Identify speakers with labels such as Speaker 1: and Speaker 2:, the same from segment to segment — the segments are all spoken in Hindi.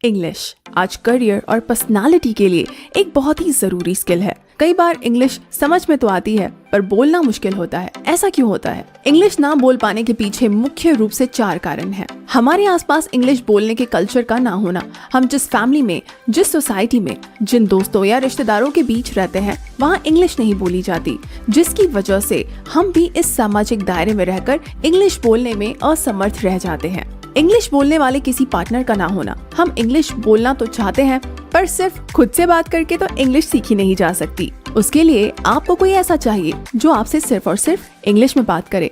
Speaker 1: इंग्लिश आज करियर और पर्सनालिटी के लिए एक बहुत ही जरूरी स्किल है। कई बार इंग्लिश समझ में तो आती है पर बोलना मुश्किल होता है। ऐसा क्यों होता है? इंग्लिश ना बोल पाने के पीछे मुख्य रूप से 4 कारण हैं। हमारे आसपास इंग्लिश बोलने के कल्चर का ना होना, हम जिस फैमिली में, जिस सोसाइटी में, जिन दोस्तों या रिश्तेदारों के बीच रहते हैं वहाँ इंग्लिश नहीं बोली जाती, जिसकी वजह से हम भी इस सामाजिक दायरे में रहकर इंग्लिश बोलने में असमर्थ रह जाते हैं। इंग्लिश बोलने वाले किसी पार्टनर का ना होना, हम इंग्लिश बोलना तो चाहते हैं पर सिर्फ खुद से बात करके तो इंग्लिश सीखी नहीं जा सकती। उसके लिए आपको कोई ऐसा चाहिए जो आपसे सिर्फ और सिर्फ इंग्लिश में बात करे।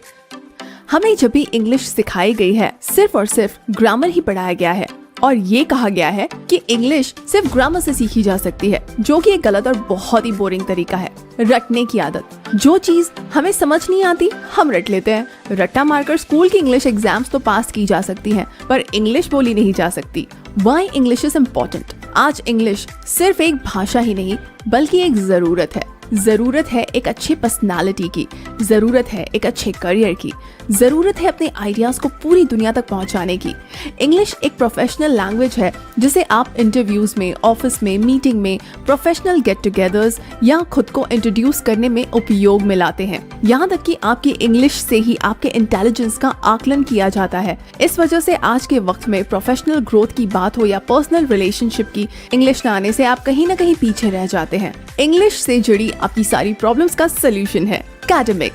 Speaker 1: हमें जब भी इंग्लिश सिखाई गई है सिर्फ और सिर्फ ग्रामर ही पढ़ाया गया है और ये कहा गया है कि इंग्लिश सिर्फ ग्रामर से सीखी जा सकती है, जो कि एक गलत और बहुत ही बोरिंग तरीका है। रटने की आदत, जो चीज हमें समझ नहीं आती हम रट लेते हैं। रट्टा मारकर स्कूल की इंग्लिश एग्जाम्स तो पास की जा सकती हैं, पर इंग्लिश बोली नहीं जा सकती। Why English is important? आज इंग्लिश सिर्फ एक भाषा ही नहीं बल्कि एक जरूरत है। जरूरत है एक अच्छे पर्सनालिटी की, जरूरत है एक अच्छे करियर की, जरूरत है अपने आइडियाज को पूरी दुनिया तक पहुंचाने की। इंग्लिश एक प्रोफेशनल लैंग्वेज है जिसे आप इंटरव्यूज में, ऑफिस में, मीटिंग में, प्रोफेशनल गेट टुगेदर्स या खुद को इंट्रोड्यूस करने में उपयोग में लाते हैं। यहाँ तक कि आपकी इंग्लिश से ही आपके इंटेलिजेंस का आकलन किया जाता है। इस वजह से आज के वक्त में प्रोफेशनल ग्रोथ की बात हो या पर्सनल रिलेशनशिप की, इंग्लिश न आने से आप कहीं ना कहीं पीछे रह जाते हैं। इंग्लिश से जुड़ी आपकी सारी प्रॉब्लम्स का सलूशन है कैडमिक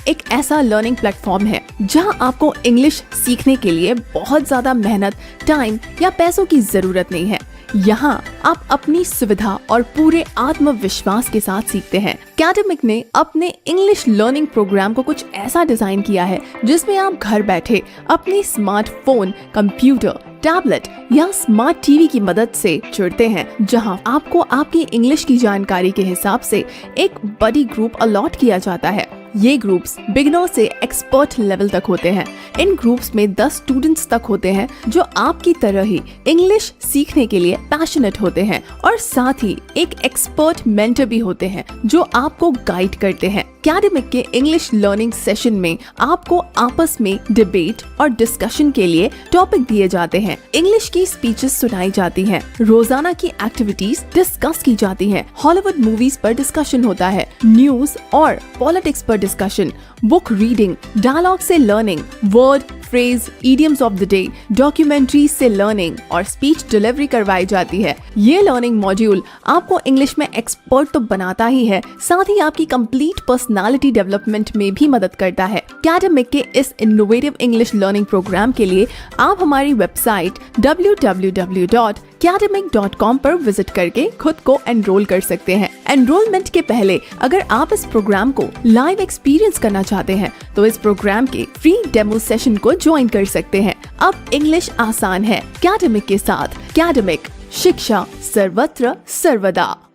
Speaker 1: एक ऐसा लर्निंग प्लेटफॉर्म है जहां आपको इंग्लिश सीखने के लिए बहुत ज्यादा मेहनत, टाइम या पैसों की जरूरत नहीं है। यहाँ आप अपनी सुविधा और पूरे आत्मविश्वास के साथ सीखते हैं। कैडमिक ने अपने इंग्लिश लर्निंग प्रोग्राम को कुछ ऐसा डिजाइन किया है जिसमें आप घर बैठे अपने स्मार्टफोन, कंप्यूटर, टैबलेट या स्मार्ट टीवी की मदद से जुड़ते हैं, जहां आपको आपकी इंग्लिश की जानकारी के हिसाब से एक बड़ी ग्रुप अलॉट किया जाता है। ये ग्रुप्स बिगिनर से एक्सपर्ट लेवल तक होते हैं। इन ग्रुप्स में 10 स्टूडेंट्स तक होते हैं जो आपकी तरह ही इंग्लिश सीखने के लिए पैशनेट होते हैं और साथ ही एक एक्सपर्ट मेंटर भी होते हैं जो आपको गाइड करते हैं। कैडमिक के इंग्लिश लर्निंग सेशन में आपको आपस में डिबेट और डिस्कशन के लिए टॉपिक दिए जाते हैं। इंग्लिश की स्पीचेस सुनाई जाती हैं, रोजाना की एक्टिविटीज डिस्कस की जाती हैं, हॉलीवुड मूवीज पर डिस्कशन होता है, न्यूज और पॉलिटिक्स पर डिस्कशन, बुक रीडिंग, डायलॉग से learning, word, phrase, idioms of the day, documentary से लर्निंग और स्पीच डिलीवरी करवाई जाती है। ये लर्निंग मॉड्यूल आपको इंग्लिश में एक्सपर्ट तो बनाता ही है, साथ ही आपकी कंप्लीट पर्सनालिटी डेवलपमेंट में भी मदद करता है। कैडमिक के इस इनोवेटिव इंग्लिश लर्निंग प्रोग्राम के लिए आप हमारी वेबसाइट www.academic.com पर विजिट करके खुद को एनरोल कर सकते हैं। एनरोलमेंट के पहले अगर आप इस प्रोग्राम को लाइव एक्सपीरियंस करना चाहते हैं तो इस प्रोग्राम के फ्री डेमो सेशन को ज्वाइन कर सकते हैं। अब इंग्लिश आसान है कैडमिक के साथ। कैडमिक, शिक्षा सर्वत्र सर्वदा।